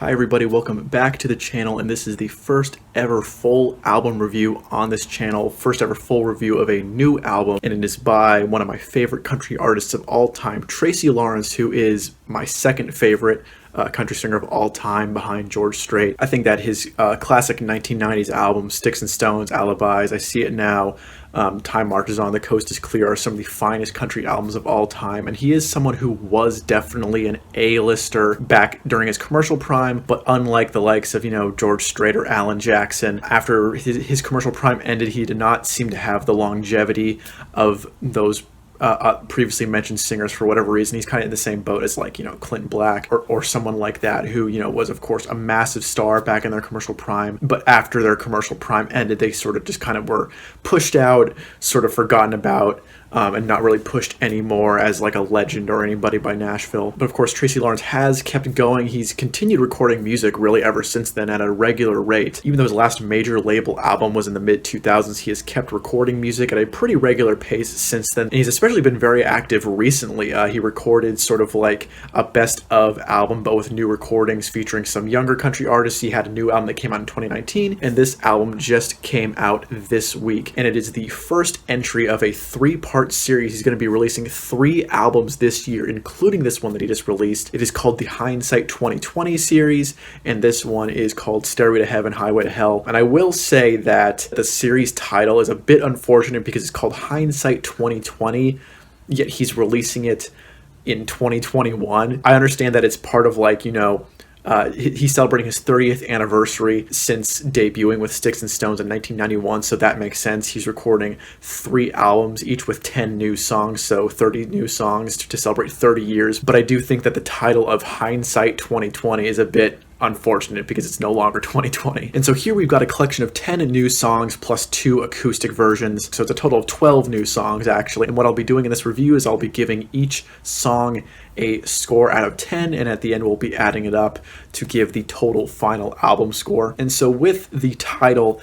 Hi everybody, welcome back to the channel, and this is the first ever full album review on this channel, first ever full review of a new album, and it is by one of my favorite country artists of all time, Tracy Lawrence, who is my second favorite country singer of all time behind George Strait. I think that his classic 1990s album, Sticks and Stones, Alibis, I See It Now, Time Marches On, The Coast is Clear are some of the finest country albums of all time, and he is someone who was definitely an A-lister back during his commercial prime, but unlike the likes of, George Strait or Alan Jackson, after his commercial prime ended, he did not seem to have the longevity of those previously mentioned singers for whatever reason. He's kind of in the same boat as Clint Black or someone like that who, was of course a massive star back in their commercial prime, but after their commercial prime ended, they sort of just kind of were pushed out, sort of forgotten about, and not really pushed anymore as like a legend or anybody by Nashville. But of course, Tracy Lawrence has kept going. He's continued recording music really ever since then at a regular rate. Even though his last major label album was in the mid-2000s, he has kept recording music at a pretty regular pace since then. And he's especially been very active recently. He recorded sort of like a best of album, but with new recordings featuring some younger country artists. He had a new album that came out in 2019, and this album just came out this week. And it is the first entry of a three-part series. He's going to be releasing 3 albums this year, including this one that he just released. It is called the Hindsight 2020 series, and this one is called Stairway to Heaven, Highway to Hell. And I will say that the series title is a bit unfortunate because it's called Hindsight 2020, yet he's releasing it in 2021. I understand that it's part of he's celebrating his 30th anniversary since debuting with Sticks and Stones in 1991, so that makes sense. He's recording 3 albums, each with 10 new songs, so 30 new songs to celebrate 30 years. But I do think that the title of Hindsight 2020 is a bit unfortunate because it's no longer 2020. And so here we've got a collection of 10 new songs plus 2 acoustic versions. So it's a total of 12 new songs actually. And what I'll be doing in this review is I'll be giving each song a score out of 10, and at the end we'll be adding it up to give the total final album score. And so with the title,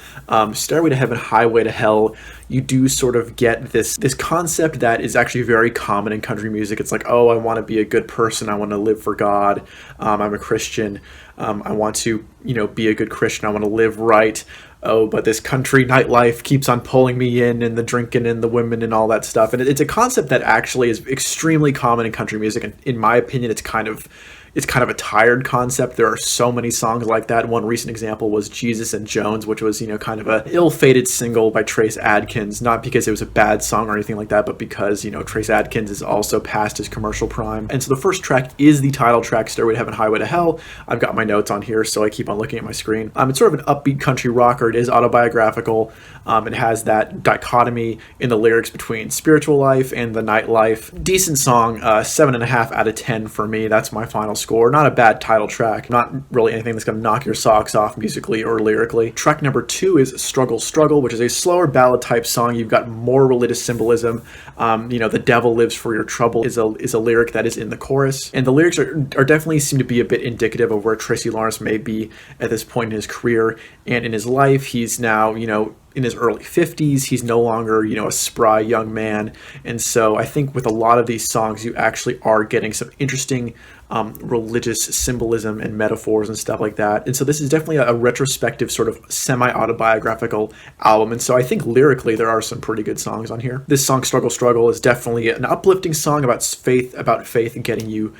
Stairway to Heaven, Highway to Hell, you do sort of get this concept that is actually very common in country music. It's like, oh, I want to be a good person. I want to live for God. I'm a Christian. I want to, be a good Christian. I want to live right. Oh, but this country nightlife keeps on pulling me in, and the drinking and the women and all that stuff. And it's a concept that actually is extremely common in country music. And in my opinion, it's kind of a tired concept. There are so many songs like that. One recent example was Jesus and Jones, which was, kind of a ill-fated single by Trace Adkins, not because it was a bad song or anything like that, but because, Trace Adkins is also past his commercial prime. And so the first track is the title track, Stairway to Heaven, Highway to Hell. I've got my notes on here, so I keep on looking at my screen. It's sort of an upbeat country rocker. It is autobiographical. It has that dichotomy in the lyrics between spiritual life and the nightlife. Decent song, 7.5 out of 10 for me. That's my final score. Not a bad title track. Not really anything that's going to knock your socks off musically or lyrically. Track number 2 is Struggle, Struggle, which is a slower ballad type song. You've got more religious symbolism. The devil lives for your trouble is a lyric that is in the chorus. And the lyrics are definitely seem to be a bit indicative of where Tracy Lawrence may be at this point in his career and in his life. He's now, in his early 50s. He's no longer, a spry young man. And so I think with a lot of these songs, you actually are getting some interesting religious symbolism and metaphors and stuff like that. And so this is definitely a retrospective sort of semi-autobiographical album. And so I think lyrically there are some pretty good songs on here. This song, Struggle, Struggle, is definitely an uplifting song about faith and getting you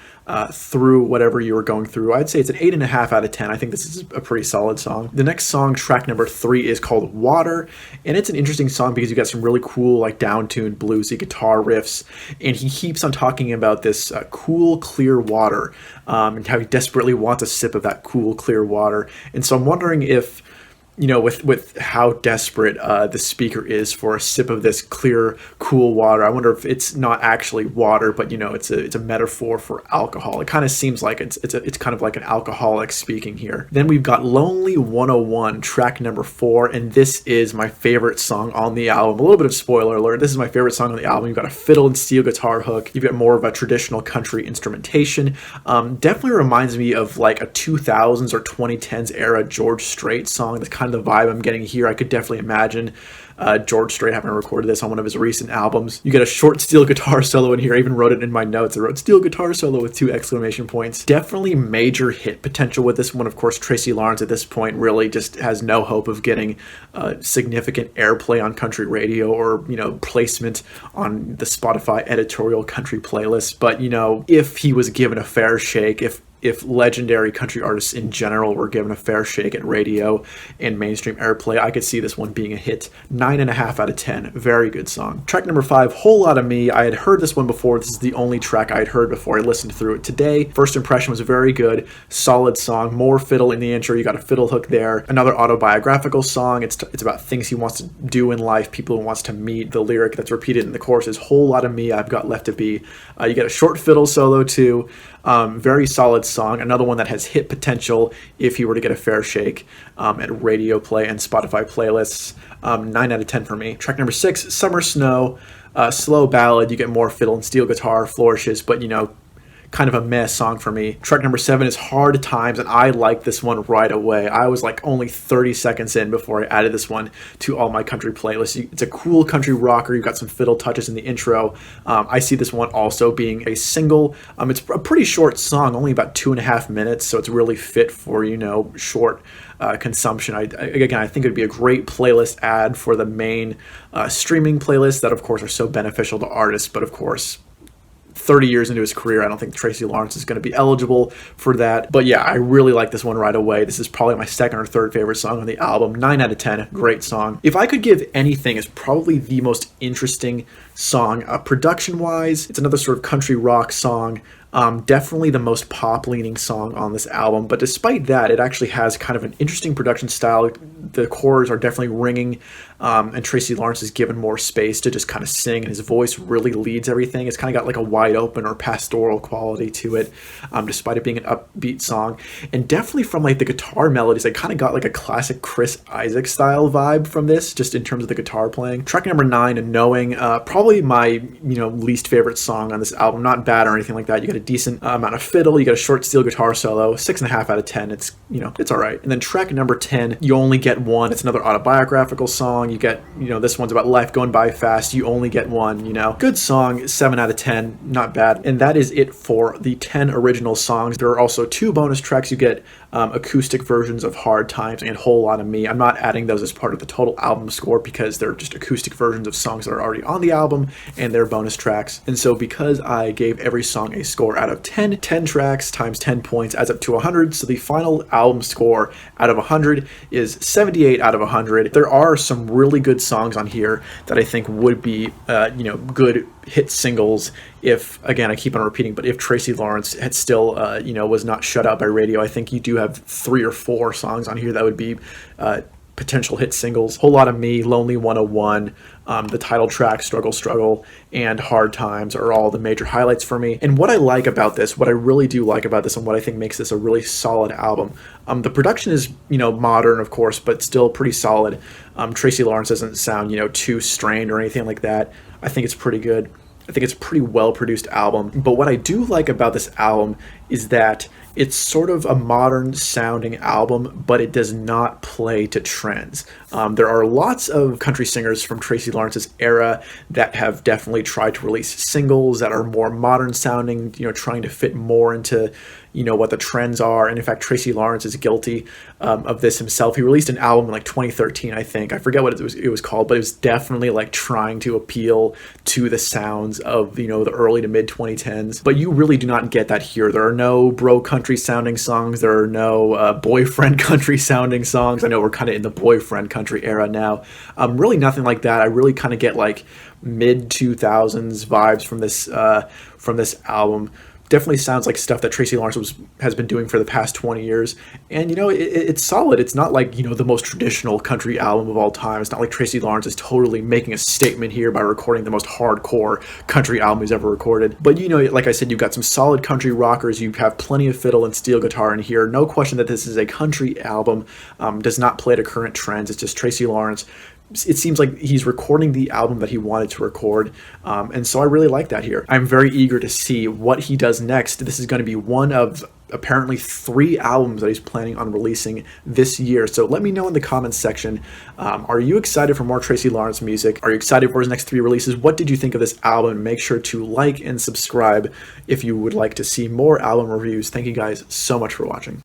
through whatever you were going through. I'd say it's an 8.5 out of 10. I think this is a pretty solid song. The next song, track number 3, is called Water, and it's an interesting song because you got some really cool down-tuned bluesy guitar riffs, and he keeps on talking about this cool, clear water, and how he desperately wants a sip of that cool, clear water. And so I'm wondering if with how desperate the speaker is for a sip of this clear, cool water. I wonder if it's not actually water, but it's a metaphor for alcohol. It kind of seems like it's kind of like an alcoholic speaking here. Then we've got Lonely 101, track number 4, and this is my favorite song on the album. A little bit of spoiler alert. This is my favorite song on the album. You've got a fiddle and steel guitar hook. You've got more of a traditional country instrumentation. Definitely reminds me of like a 2000s or 2010s era George Strait song. That's kind of the vibe I'm getting here. I could definitely imagine George Strait having recorded this on one of his recent albums. You get a short steel guitar solo in here. I even wrote it in my notes. I wrote steel guitar solo with 2 exclamation points. Definitely major hit potential with this one. Of course, Tracy Lawrence at this point really just has no hope of getting significant airplay on country radio or, placement on the Spotify editorial country playlist. But, if he was given a fair shake, if legendary country artists in general were given a fair shake at radio and mainstream airplay, I could see this one being a hit. 9.5 out of 10. Very good song. Track number 5, Whole Lotta Me. I had heard this one before. This is the only track I had heard before I listened through it today. First impression was very good. Solid song. More fiddle in the intro. You got a fiddle hook there. Another autobiographical song. It's about things he wants to do in life, people he wants to meet. The lyric that's repeated in the chorus is Whole Lotta Me, I've got left to be. You get a short fiddle solo too. Very solid song. Another one that has hit potential if he were to get a fair shake at radio play and Spotify playlists. 9 out of 10 for me. Track number 6, Summer Snow. Slow ballad. You get more fiddle and steel guitar flourishes, but kind of a meh song for me. Track number 7 is Hard Times, and I like this one right away. I was like only 30 seconds in before I added this one to all my country playlists. It's a cool country rocker. You've got some fiddle touches in the intro. I see this one also being a single. It's a pretty short song, only about 2.5 minutes, so it's really fit for, short consumption. I think it would be a great playlist ad for the main streaming playlists that, of course, are so beneficial to artists, but of course, 30 years into his career, I don't think Tracy Lawrence is going to be eligible for that. But yeah, I really like this one right away. This is probably my second or third favorite song on the album. 9 out of 10. Great song. If I could give anything, it's probably the most interesting song. Production-wise, it's another sort of country rock song. Definitely the most pop-leaning song on this album, but despite that, it actually has kind of an interesting production style. The chords are definitely ringing, and Tracy Lawrence is given more space to just kind of sing, and his voice really leads everything. It's kind of got like a wide open or pastoral quality to it, despite it being an upbeat song. And definitely from like the guitar melodies, I kind of got like a classic Chris Isaak style vibe from this, just in terms of the guitar playing. Track number 9, And Knowing, probably my least favorite song on this album. Not bad or anything like that. You got a decent amount of fiddle. You got a short steel guitar solo. 6.5 out of 10. It's it's all right. And then track number 10, You Only Get One. It's another autobiographical song. You get this one's about life going by fast. You only get one. Good song. 7 out of 10. Not bad. And that is it for the 10 original songs. There are also 2 bonus tracks. You get acoustic versions of Hard Times and Whole Lotta Me. I'm not adding those as part of the total album score because they're just acoustic versions of songs that are already on the album and they're bonus tracks. And so because I gave every song a score out of 10, 10 tracks times 10 points adds up to 100. So the final album score out of 100 is 78 out of 100. There are some really good songs on here that I think would be, good hit singles if, again, I keep on repeating, but if Tracy Lawrence had still, was not shut out by radio. I think you do have 3 or 4 songs on here that would be potential hit singles. Whole Lotta Me, Lonely 101, the title track, Struggle, Struggle, and Hard Times are all the major highlights for me. And what I like about this, what I really do like about this, and what I think makes this a really solid album, the production is, modern, of course, but still pretty solid. Tracy Lawrence doesn't sound, too strained or anything like that. I think it's pretty good. I think it's a pretty well-produced album. But what I do like about this album is that it's sort of a modern sounding album, but it does not play to trends. There are lots of country singers from Tracy Lawrence's era that have definitely tried to release singles that are more modern sounding, trying to fit more into, what the trends are. And in fact, Tracy Lawrence is guilty of this himself. He released an album in like 2013, I think. I forget what it was called, but it was definitely like trying to appeal to the sounds of, the early to mid 2010s. But you really do not get that here. There are no bro country sounding songs. There are no boyfriend country sounding songs. I know we're kind of in the boyfriend country era now. Really nothing like that. I really kind of get like mid 2000s vibes from this album. Definitely sounds like stuff that Tracy Lawrence has been doing for the past 20 years. And, it's solid. It's not like, the most traditional country album of all time. It's not like Tracy Lawrence is totally making a statement here by recording the most hardcore country album he's ever recorded. But, like I said, you've got some solid country rockers. You have plenty of fiddle and steel guitar in here. No question that this is a country album. Does not play to current trends. It's just Tracy Lawrence. It seems like he's recording the album that he wanted to record, and so I really like that here. I'm very eager to see what he does next. This is going to be one of apparently 3 albums that he's planning on releasing this year. So let me know in the comments section, are you excited for more Tracy Lawrence music? Are you excited for his next 3 releases? What did you think of this album? Make sure to like and subscribe if you would like to see more album reviews. Thank you guys so much for watching.